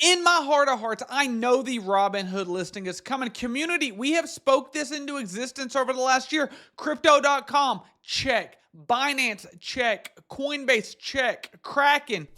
In my heart of hearts, I know the Robinhood listing is coming. Community, we have spoke this into existence over the last year. Crypto.com, check. Binance, check. Coinbase, check. Kraken.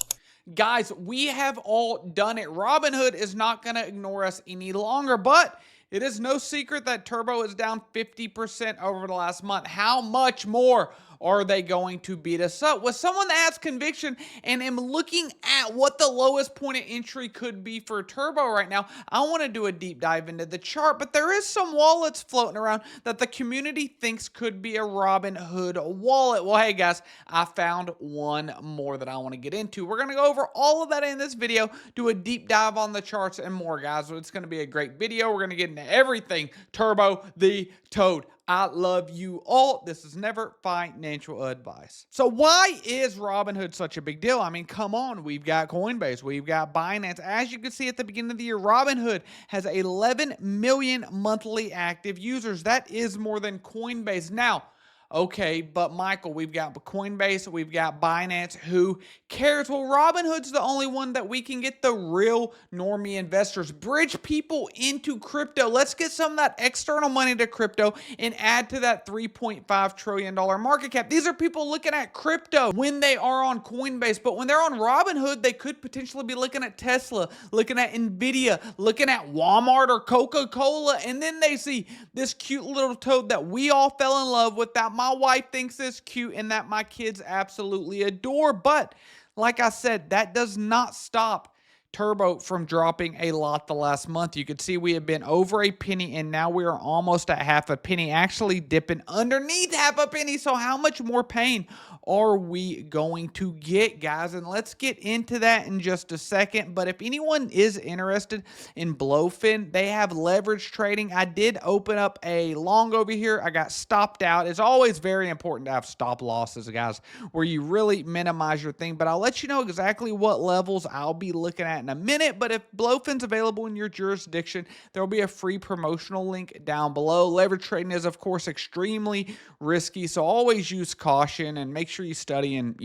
Guys, we have all done it. Robinhood is not going to ignore us any longer, but it is no secret that Turbo is down 50% over the last month. How much more are they going to beat us up? With someone that has conviction and am looking at what the lowest point of entry could be for Turbo right now, I want to do a deep dive into the chart, but there is some wallets floating around that the community thinks could be a Robinhood wallet. Well, hey guys, I found one more that I want to get into. We're going to go over all of that in this video, do a deep dive on the charts and more, guys. It's going to be a great video. We're going to get into everything Turbo the Toad. I love you all. This is never financial advice. So why is Robinhood such a big deal? I mean, come on. We've got Coinbase. We've got Binance. As you can see at the beginning of the year, Robinhood has 11 million monthly active users. That is more than Coinbase. Now, okay, but Michael, we've got Coinbase, we've got Binance. Who cares? Well, Robinhood's the only one that we can get the real normie investors, bridge people into crypto. Let's get some of that external money to crypto and add to that $3.5 trillion market cap. These are people looking at crypto when they are on Coinbase, but when they're on Robinhood, they could potentially be looking at Tesla, looking at Nvidia, looking at Walmart or Coca-Cola, and then they see this cute little toad that we all fell in love with, that my wife thinks is cute and that my kids absolutely adore. But like I said, that does not stop Turbo from dropping a lot the last month. You can see we have been over a penny and now we are almost at half a penny, actually dipping underneath half a penny. So how much more pain are we going to get, guys? And let's get into that in just a second. But if anyone is interested in Blowfin, they have leverage trading. I did open up a long over here. I got stopped out. It's always very important to have stop losses, guys, where you really minimize your thing. But I'll let you know exactly what levels I'll be looking at in a minute. But if Blowfin's available in your jurisdiction, there will be a free promotional link down below. Leverage trading is, of course, extremely risky, so always use caution and make sure you study and,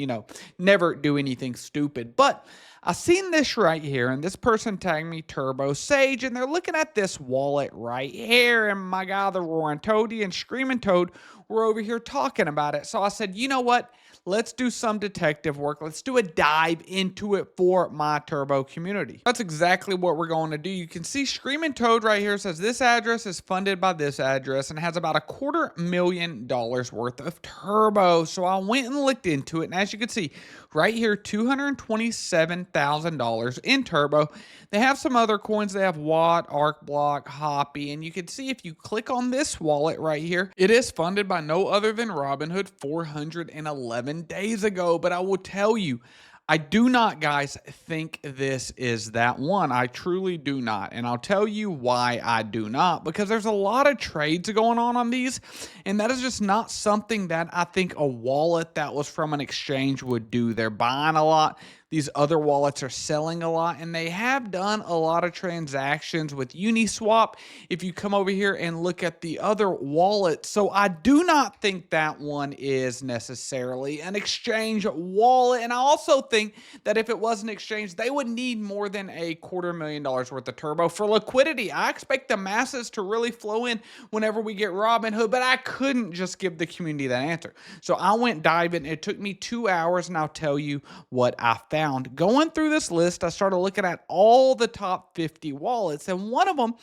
never do anything stupid. But I seen this right here, and this person tagged me Turbo Sage, and they're looking at this wallet right here, and my guy, the Roaring Toady and Screaming Toad, were over here talking about it. So I said, you know what? Let's do some detective work. Let's do a dive into it for my Turbo community. That's exactly what we're going to do. You can see Screaming Toad right here says this address is funded by this address and has about $250,000 worth of Turbo. So I went and looked into it, and as you can see right here, $227,000 in Turbo. They have some other coins. They have Watt, ArcBlock, Hoppy, and you can see if you click on this wallet right here, it is funded by no other than Robinhood 411 days ago. But I will tell you, I do not, guys, think this is that one. I truly do not. And I'll tell you why I do not. Because there's a lot of trades going on these. And that is just not something that I think a wallet that was from an exchange would do. They're buying a lot. These other wallets are selling a lot, and they have done a lot of transactions with Uniswap if you come over here and look at the other wallet. So I do not think that one is necessarily an exchange wallet. And I also think that if it was an exchange, they would need more than $250,000 worth of Turbo for liquidity. I expect the masses to really flow in whenever we get Robinhood, but I couldn't just give the community that answer. So I went diving. It took me 2 hours, and I'll tell you what I found. Going through this list, I started looking at all the top 50 wallets, and one of them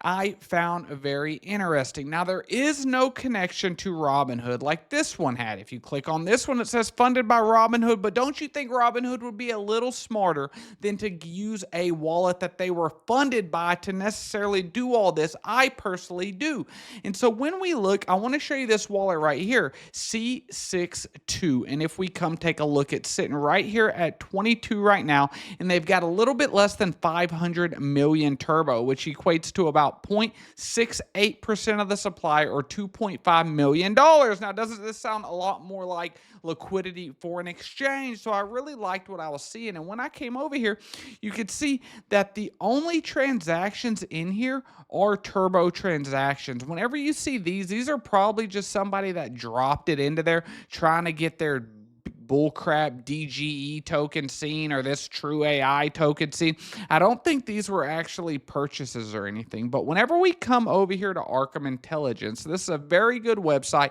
I found very interesting. Now, there is no connection to Robinhood like this one had. If you click on this one, it says funded by Robinhood, but don't you think Robinhood would be a little smarter than to use a wallet that they were funded by to necessarily do all this? I personally do. And so when we look, I want to show you this wallet right here, C62. And if we come take a look, it's sitting right here at 22 right now, and they've got a little bit less than 500 million Turbo, which equates to about 0.68% of the supply, or $2.5 million. Now, doesn't this sound a lot more like liquidity for an exchange? So I really liked what I was seeing. And when I came over here, you could see that the only transactions in here are Turbo transactions. Whenever you see these are probably just somebody that dropped it into there trying to get their bullcrap DGE token scene or this true AI token scene. I don't think these were actually purchases or anything, but whenever we come over here to Arkham Intelligence, this is a very good website.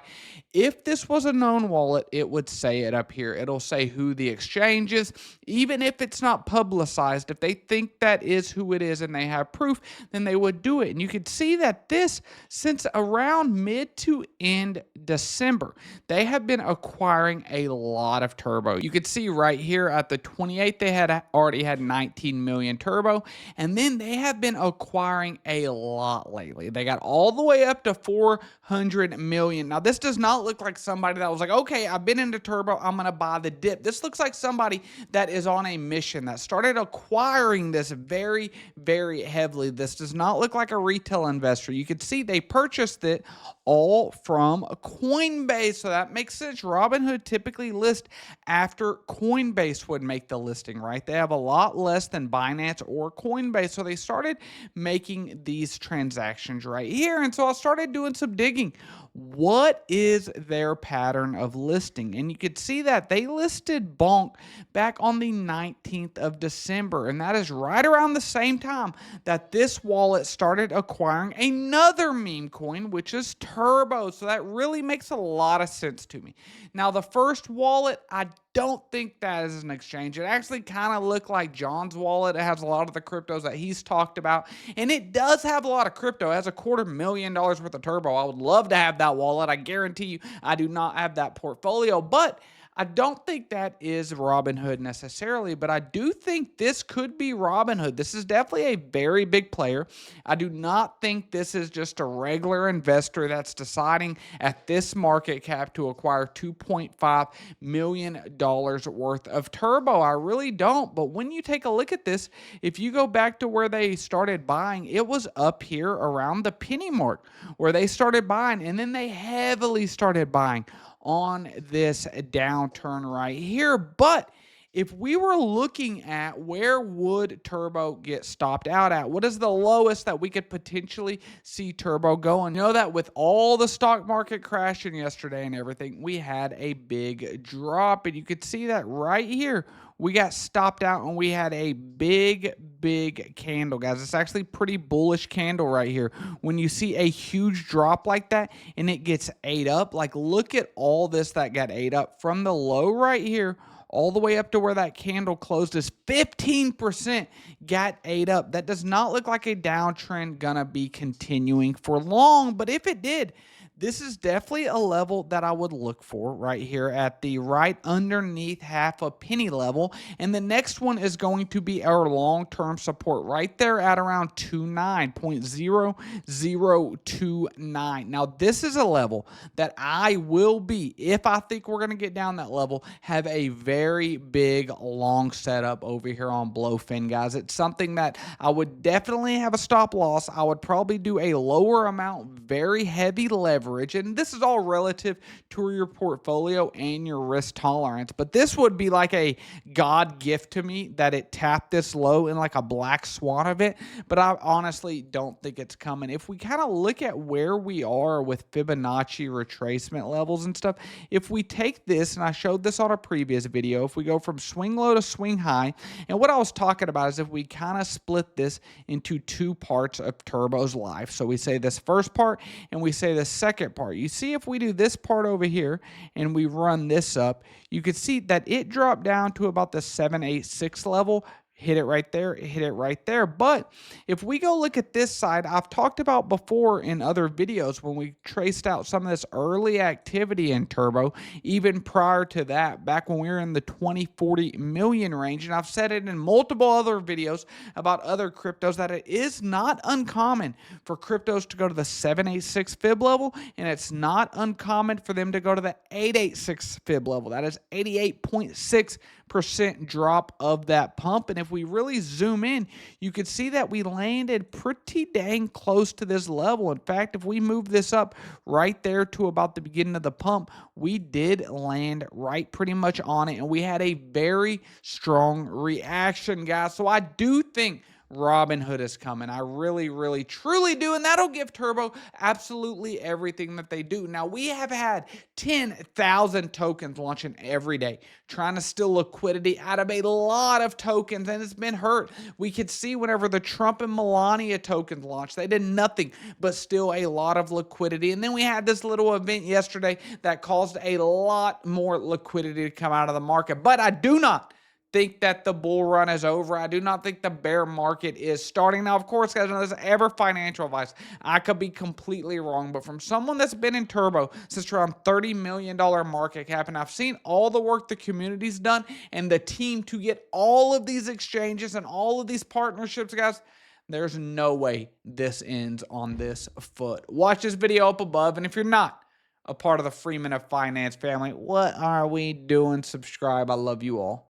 If this was a known wallet, it would say it up here. It'll say who the exchange is, even if it's not publicized. If they think that is who it is and they have proof, then they would do it. And you can see that this, since around mid to end December, they have been acquiring a lot of turbo. You can see right here at the 28th, they had already had 19 million turbo, and then they have been acquiring a lot lately. They got all the way up to 400 million. Now, this does not look like somebody that was like, okay, I've been into turbo, I'm gonna buy the dip. This looks like somebody that is on a mission that started acquiring this very, very heavily. This does not look like a retail investor. You can see they purchased it all from Coinbase, so that makes sense. Robinhood typically lists after Coinbase would make the listing, right? They have a lot less than Binance or Coinbase, so they started making these transactions right here. And so I started doing some digging. What is their pattern of listing? And you could see that they listed Bonk back on the 19th of December, and that is right around the same time that this wallet started acquiring another meme coin, which is Turbo. So that really makes a lot of sense to me. Now, the first wallet, I don't think that is an exchange. It actually kind of looked like John's wallet. It has a lot of the cryptos that he's talked about, and it does have a lot of crypto. It has $250,000 worth of turbo. I would love to have that wallet. I guarantee you I do not have that portfolio, but I don't think that is Robinhood necessarily, but I do think this could be Robinhood. This is definitely a very big player. I do not think this is just a regular investor that's deciding at this market cap to acquire $2.5 million worth of turbo. I really don't. But when you take a look at this, if you go back to where they started buying, it was up here around the penny mark where they started buying, and then they heavily started buying on this downturn right here. But if we were looking at where would turbo get stopped out at, what is the lowest that we could potentially see turbo going? You know that with all the stock market crashing yesterday and everything, we had a big drop, and you could see that right here. We got stopped out and we had a big candle, guys. It's actually pretty bullish candle right here. When you see a huge drop like that and it gets ate up, like look at all this that got ate up from the low right here all the way up to where that candle closed is 15% got ate up. That does not look like a downtrend gonna be continuing for long, but if it did, this is definitely a level that I would look for right here at the right underneath half a penny level. And the next one is going to be our long-term support right there at around 29.0029. Now, this is a level that I will be, if I think we're going to get down that level, have a very big long setup over here on Blowfin, guys. It's something that I would definitely have a stop loss. I would probably do a lower amount, very heavy leverage. And this is all relative to your portfolio and your risk tolerance. But this would be like a God gift to me that it tapped this low in like a black swan event. But I honestly don't think it's coming. If we kind of look at where we are with Fibonacci retracement levels and stuff, if we take this, and I showed this on a previous video, if we go from swing low to swing high, and what I was talking about is if we kind of split this into two parts of Turbo's life. So we say this first part and we say the second part. You see, if we do this part over here and we run this up, you can see that it dropped down to about the 786 level. Hit it right there, hit it right there. But if we go look at this side, I've talked about before in other videos when we traced out some of this early activity in Turbo, even prior to that, back when we were in the 20-40 million range. And I've said it in multiple other videos about other cryptos that it is not uncommon for cryptos to go to the 786 fib level, and it's not uncommon for them to go to the 886 fib level. That is 88.6% drop of that pump. And if we really zoom in, you can see that we landed pretty dang close to this level. In fact, if we move this up right there to about the beginning of the pump, we did land right pretty much on it, and we had a very strong reaction, guys. So I do think Robinhood is coming. I really, really, truly do. And that'll give Turbo absolutely everything that they do. Now, we have had 10,000 tokens launching every day, trying to steal liquidity out of a lot of tokens, and it's been hurt. We could see whenever the Trump and Melania tokens launched, they did nothing but steal a lot of liquidity. And then we had this little event yesterday that caused a lot more liquidity to come out of the market. But I do not think that the bull run is over. I do not think the bear market is starting. Now, of course, guys, this is ever financial advice. I could be completely wrong, but from someone that's been in Turbo since around $30 million market cap, and I've seen all the work the community's done and the team to get all of these exchanges and all of these partnerships, guys, there's no way this ends on this foot. Watch this video up above, and if you're not a part of the Freeman of Finance family, what are we doing? Subscribe. I love you all.